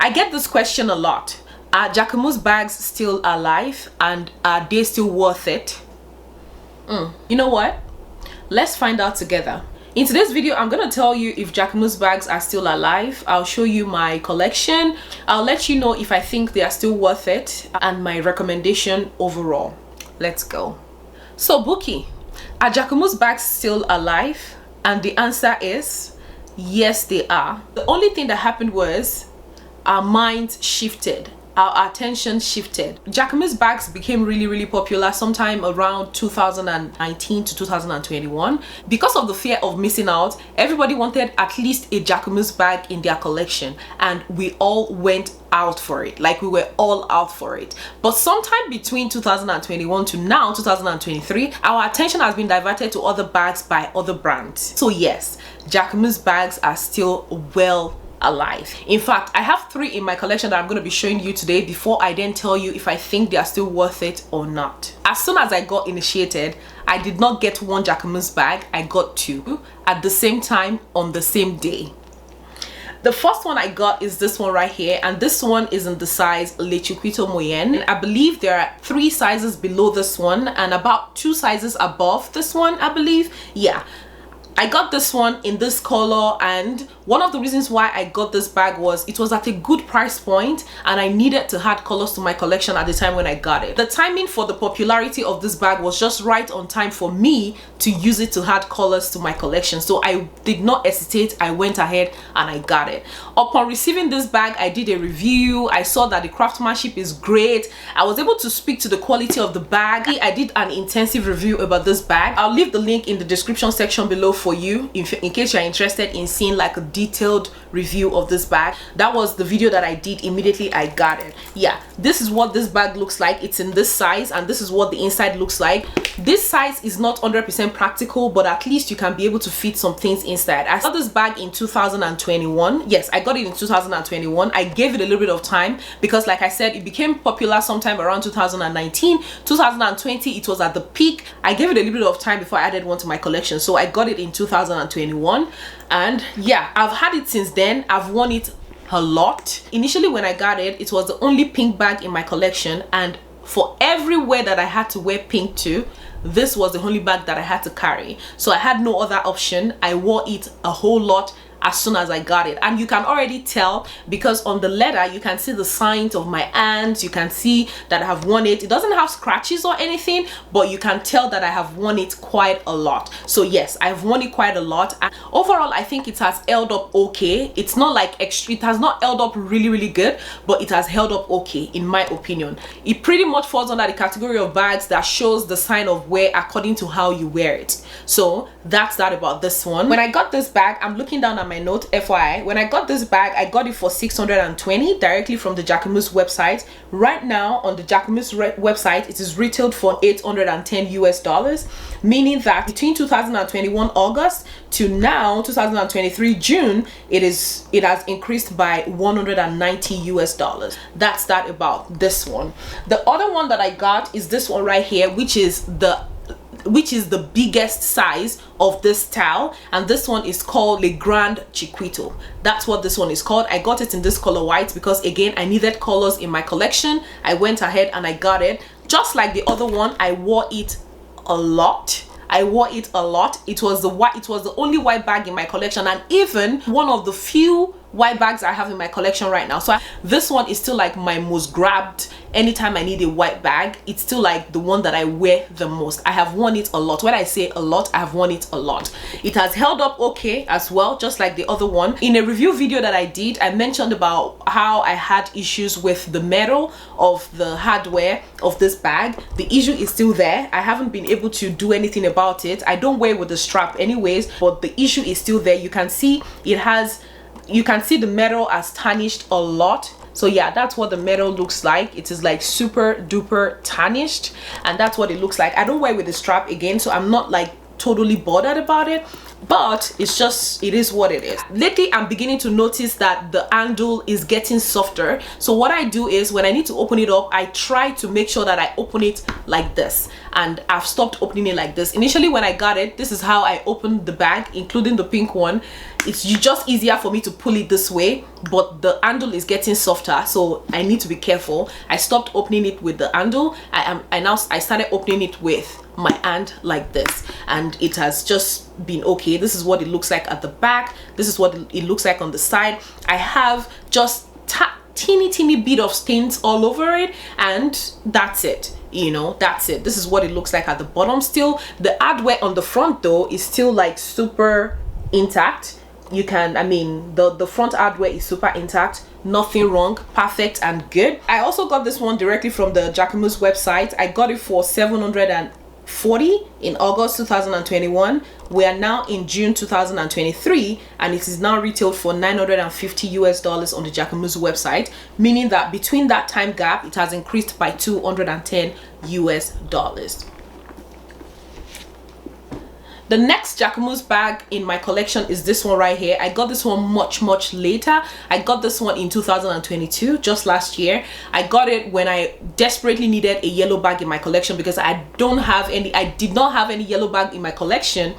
I get this question a lot. Are Jacquemus bags still alive, and are they still worth it? You know what? Let's find out together. In today's video, I'm gonna tell you if Jacquemus bags are still alive. I'll show you my collection. I'll let you know if I think they are still worth it and my recommendation overall. Let's go. So Bookie, are Jacquemus bags still alive? And the answer is yes, they are. The only thing that happened was our minds shifted. Our attention shifted. Jacquemus bags became really popular sometime around 2019 to 2021. Because of the fear of missing out, everybody wanted at least a Jacquemus bag in their collection, and we all went out for it. Like, we were all out for it. But sometime between 2021 to now 2023, our attention has been diverted to other bags by other brands. So yes, Jacquemus bags are still well alive. In fact, I have 3 in my collection that I'm going to be showing you today before I then tell you if I think they are still worth it or not. As soon as I got initiated, I did not get 1 Jacquemus bag, I got 2 at the same time on the same day. The first one I got is this one right here, and this one is in the size Le Chiquito Moyen. I believe there are 3 sizes below this one and about 2 sizes above this one, I believe. Yeah, I got this one in this color, and one of the reasons why I got this bag was it was at a good price point and I needed to add colors to my collection at the time when I got it. The timing for the popularity of this bag was just right on time for me to use it to add colors to my collection. So I did not hesitate, I went ahead and I got it. Upon receiving this bag, I did a review. I saw that the craftsmanship is great. I was able to speak to the quality of the bag. I did an intensive review about this bag. I'll leave the link in the description section below for you in case you're interested in seeing like a detailed review of this bag. That was the video that I did immediately I got it. Yeah, this is what this bag looks like. It's in this size, and this is what the inside looks like. This size is not 100% practical, but at least you can be able to fit some things inside. I got this bag in 2021. Yes, I got it in 2021. I gave it a little bit of time because, like I said, it became popular sometime around 2019. 2020, it was at the peak. I gave it a little bit of time before I added one to my collection, so I got it in 2021, and yeah, I've had it since then. I've worn it a lot. Initially when I got it, it was the only pink bag in my collection, and for everywhere that I had to wear pink to, this was the only bag that I had to carry. So I had no other option. I wore it a whole lot as soon as I got it, and you can already tell because on the leather you can see the signs of my hands. You can see that I have worn it. It doesn't have scratches or anything, but you can tell that I have worn it quite a lot. So yes, I've worn it quite a lot, and overall I think it has held up okay. It's not like it has not held up really good, but it has held up okay in my opinion. It pretty much falls under the category of bags that shows the sign of wear according to how you wear it. So that's that about this one. When I got this bag, I'm looking down at my note, FYI, when I got this bag, I got it for $620 directly from the Jacquemus website. Right now on the Jacquemus website, it is retailed for $810 US, meaning that between 2021 August to now 2023 June, it has increased by $190 US. That's that about this one. The other one that I got is this one right here, which is the biggest size of this style, and this one is called Le Grand Chiquito. That's what this one is called. I got it in this color white because again I needed colors in my collection. I went ahead and I got it. Just like the other one, I wore it a lot. It was the only white bag in my collection, and even one of the few white bags I have in my collection right now. So this one is still like my most grabbed. Anytime I need a white bag, it's still like the one that I wear the most. I have worn it a lot. When I say a lot, I have worn it a lot. It has held up okay as well, just like the other one. In a review video that I did, I mentioned about how I had issues with the metal of the hardware of this bag. The issue is still there. I haven't been able to do anything about it. I don't wear it with the strap anyways, but the issue is still there. You can see the metal has tarnished a lot. So yeah, that's what the metal looks like. It is like super duper tarnished, and that's what it looks like. I don't wear it with the strap again, so I'm not like totally bothered about it, but it's just, it is what it is. Lately I'm beginning to notice that the handle is getting softer, so what I do is when I need to open it up, I try to make sure that I open it like this, and I've stopped opening it like this. Initially when I got it, this is how I opened the bag, including the pink one. It's just easier for me to pull it this way, but the handle is getting softer, so I need to be careful. I stopped opening it with the handle. I started opening it with my hand like this, and it has just been okay. This is what it looks like at the back. This is what it looks like on the side. I have just teeny bit of stains all over it, and that's it. You know, that's it. This is what it looks like at the bottom. Still, the hardware on the front though is still like super intact. You can, I mean, the front hardware is super intact, nothing wrong, perfect and good. I also got this one directly from the Jacquemus website. I got it for $740 in August 2021. We are now in June 2023, and it is now retailed for $950 US on the Jacquemus website, meaning that between that time gap it has increased by $210 US. The next Jacquemus bag in my collection is this one right here. I got this one much later. I got this one in 2022, just last year. I got it when I desperately needed a yellow bag in my collection because I did not have any yellow bag in my collection.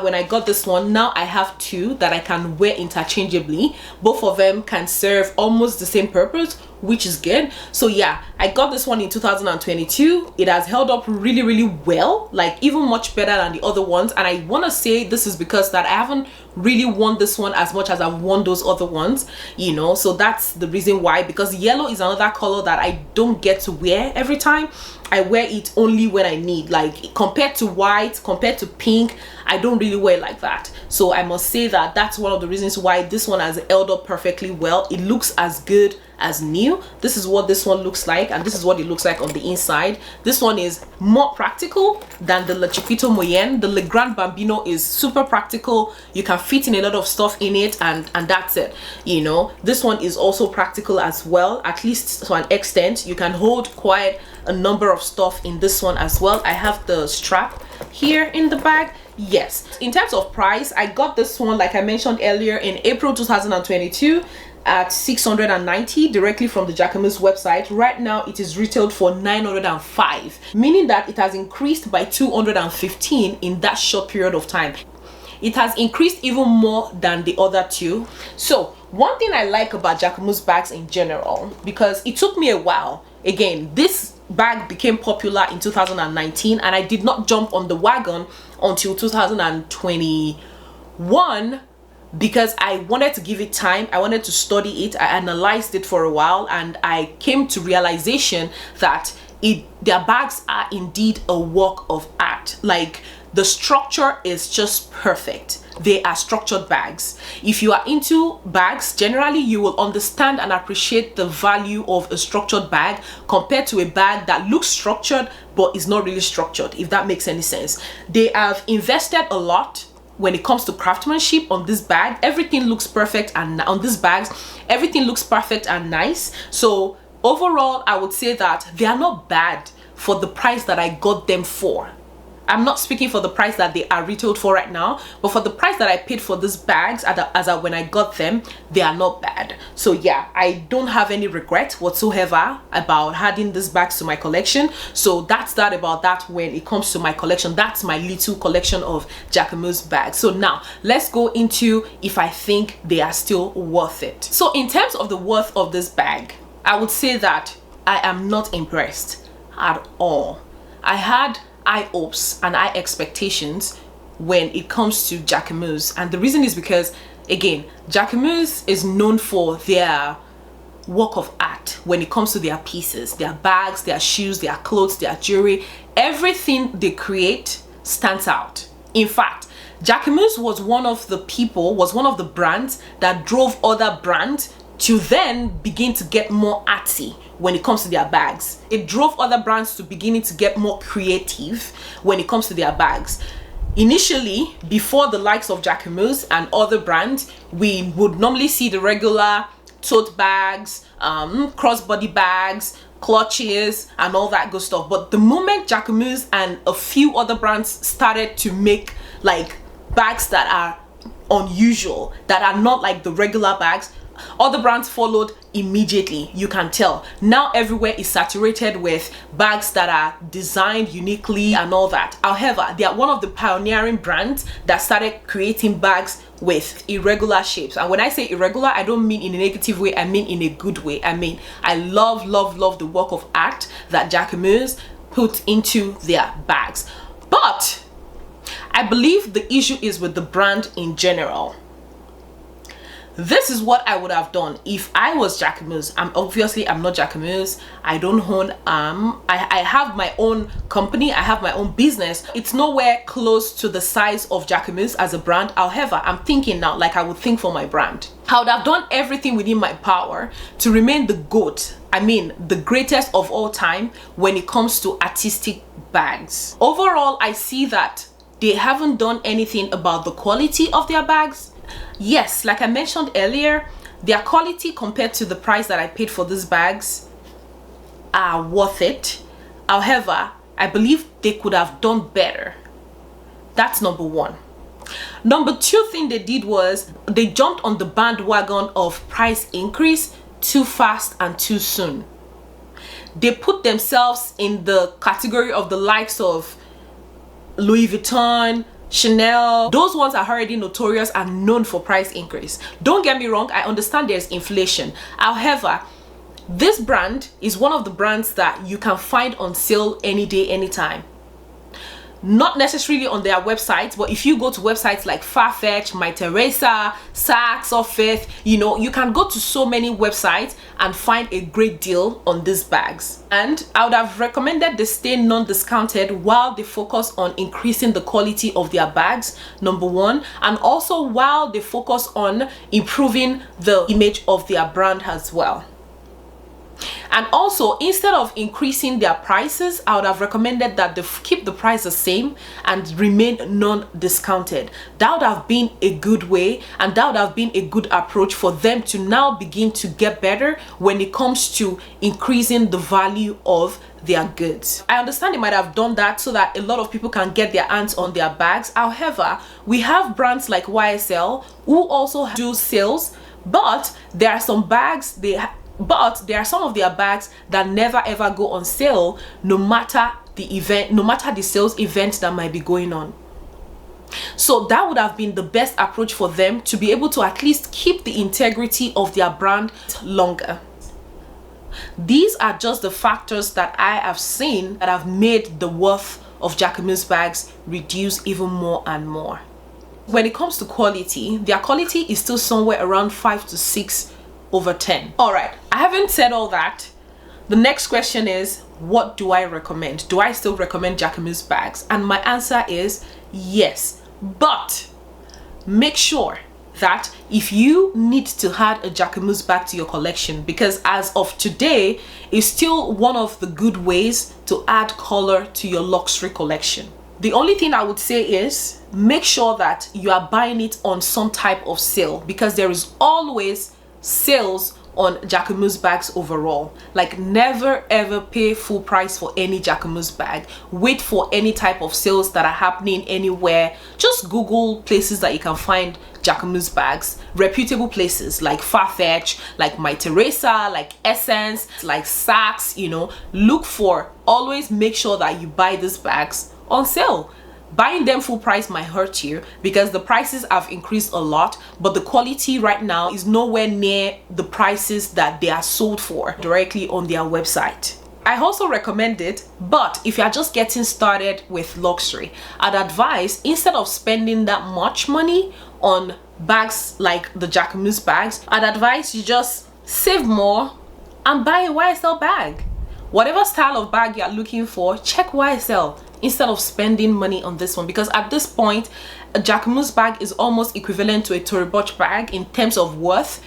When I got this one, now I have two that I can wear interchangeably. Both of them can serve almost the same purpose, which is good. So yeah, I got this one in 2022. It has held up really well, like even much better than the other ones. And I want to say this is because that I haven't really worn this one as much as I've worn those other ones, you know. So that's the reason why, because yellow is another color that I don't get to wear every time. I wear it only when I need, like compared to white, compared to pink, I don't really wear it like that. So I must say that that's one of the reasons why this one has held up perfectly well. It looks as good as new. This is what this one looks like, and this is what it looks like on the inside. This one is more practical than the Le Chiquito Moyen. The Le Grand Bambino is super practical. You can fit in a lot of stuff in it, and that's it, you know. This one is also practical as well, at least to an extent. You can hold quite a number of stuff in this one as well. I have the strap here in the bag. Yes, in terms of price, I got this one, like I mentioned earlier, in April 2022 at $690 directly from the Jacquemus website. Right now it is retailed for $905, meaning that it has increased by $215 in that short period of time. It has increased even more than the other two. So one thing I like about Jacquemus bags in general, because it took me a while, again, this bag became popular in 2019 and I did not jump on the wagon until 2021 because I wanted to give it time. I wanted to study it. I analyzed it for a while, and I came to realization that their bags are indeed a work of art. Like, the structure is just perfect. They are structured bags. If you are into bags, generally you will understand and appreciate the value of a structured bag compared to a bag that looks structured but is not really structured, if that makes any sense. They have invested a lot when it comes to craftsmanship on this bag. Everything looks perfect, and on these bags everything looks perfect and nice. So overall I would say that they are not bad for the price that I got them for. I'm not speaking for the price that they are retailed for right now, but for the price that I paid for these bags when I got them, they are not bad. So yeah, I don't have any regret whatsoever about adding these bags to my collection. So that's that about that when it comes to my collection. That's my little collection of Jacquemus bags. So now let's go into if I think they are still worth it. So in terms of the worth of this bag, I would say that I am not impressed at all. I had high hopes and high expectations when it comes to Jacquemus, and the reason is because, again, Jacquemus is known for their work of art when it comes to their pieces, their bags, their shoes, their clothes, their jewelry. Everything they create stands out. In fact, Jacquemus was one of the brands that drove other brands to then begin to get more artsy when it comes to their bags. It drove other brands to beginning to get more creative when it comes to their bags. Initially, before the likes of Jacquemus and other brands, we would normally see the regular tote bags, crossbody bags, clutches, and all that good stuff. But the moment Jacquemus and a few other brands started to make like bags that are unusual, that are not like the regular bags. Other brands followed immediately. You can tell now everywhere is saturated with bags that are designed uniquely and all that. However, they are one of the pioneering brands that started creating bags with irregular shapes. And when I say irregular, I don't mean in a negative way, I mean in a good way. I mean, I love the work of art that Jacquemus put into their bags. But I believe the issue is with the brand in general. This is what I would have done if I was Jacquemus. I'm not Jacquemus. I don't own I have my own company, I have my own business. It's nowhere close to the size of Jacquemus as a brand. However, I'm thinking now like I would think for my brand. I would have done everything within my power to remain the GOAT. I mean, the greatest of all time when it comes to artistic bags. Overall, I see that they haven't done anything about the quality of their bags. Yes, like I mentioned earlier, their quality compared to the price that I paid for these bags are worth it. However, I believe they could have done better. That's number one. Number two thing they did was they jumped on the bandwagon of price increase too fast and too soon. They put themselves in the category of the likes of Louis Vuitton, Chanel. Those ones are already notorious and known for price increase. Don't get me wrong, I understand there's inflation. However, this brand is one of the brands that you can find on sale any day, anytime. Not necessarily on their website, but if you go to websites like Farfetch, My Teresa, Saks or Fifth, you know, you can go to so many websites and find a great deal on these bags. And I would have recommended they stay non-discounted while they focus on increasing the quality of their bags, number one, and also while they focus on improving the image of their brand as well. And also, instead of increasing their prices, I would have recommended that they keep the price the same and remain non-discounted. That would have been a good way, and that would have been a good approach for them to now begin to get better when it comes to increasing the value of their goods. I understand they might have done that so that a lot of people can get their hands on their bags. However, we have brands like YSL who also do sales, but there are some bags but there are some of their bags that never ever go on sale, no matter the event, no matter the sales event that might be going on. So that would have been the best approach for them to be able to at least keep the integrity of their brand longer. These are just the factors that I have seen that have made the worth of Jacquemus bags reduce even more and more. When it comes to quality, their quality is still somewhere around 5 to 6 over 10. All right, I haven't said all that. The next question is, what do I recommend? Do I still recommend Jacquemus bags? And my answer is yes, but make sure that if you need to add a Jacquemus bag to your collection, because as of today, it's still one of the good ways to add color to your luxury collection. The only thing I would say is make sure that you are buying it on some type of sale, because there is always sales on Jacquemus bags overall. Like, never ever pay full price for any Jacquemus bag. Wait for any type of sales that are happening anywhere. Just Google places that you can find Jacquemus bags, reputable places like Farfetch, like My Teresa, like Essence, like Saks. You know, always make sure that you buy these bags on sale. Buying them full price might hurt you because the prices have increased a lot, but the quality right now is nowhere near the prices that they are sold for directly on their website. I also recommend it, but if you're just getting started with luxury, I'd advise, instead of spending that much money on bags like the Jacquemus bags, I'd advise you just save more and buy a YSL bag. Whatever style of bag you're looking for, check YSL instead of spending money on this one, because at this point a Jacquemus bag is almost equivalent to a Tory Burch bag in terms of worth.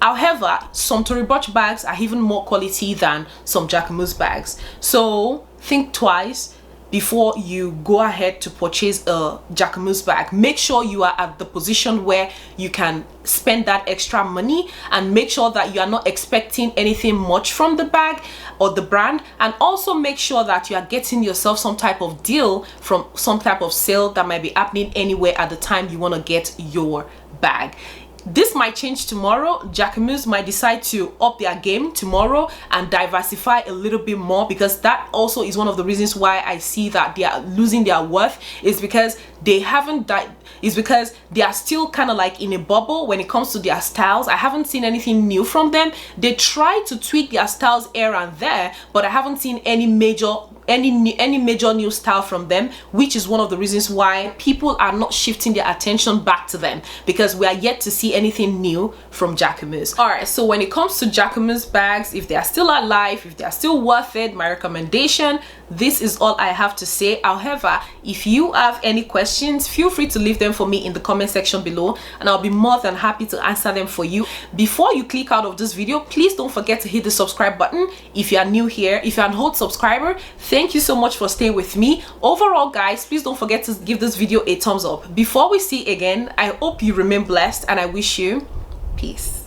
However, some Tory Burch bags are even more quality than some Jacquemus bags, so think twice before you go ahead to purchase a Jacquemus bag. Make sure you are at the position where you can spend that extra money, and make sure that you are not expecting anything much from the bag or the brand, and also make sure that you are getting yourself some type of deal from some type of sale that might be happening anywhere at the time you want to get your bag. This might change tomorrow. Jacquemus might decide to up their game tomorrow and diversify a little bit more, because that also is one of the reasons why I see that they are losing their worth, is because they haven't died, is because they are still kind of like in a bubble when it comes to their styles. I haven't seen anything new from them. They try to tweak their styles here and there, but I haven't seen any major new style from them, which is one of the reasons why people are not shifting their attention back to them, because we are yet to see anything new from Jacquemus. All right, so when it comes to Jacquemus bags, if they are still alive, if they are still worth it, my recommendation, this is all I have to say. However, if you have any questions, feel free to leave them for me in the comment section below, and I'll be more than happy to answer them for you. Before you click out of this video, please don't forget to hit the subscribe button if you are new here. If you're an old subscriber, thank you so much for staying with me. Overall, guys, please don't forget to give this video a thumbs up. Before we see again, I hope you remain blessed, and I wish you peace.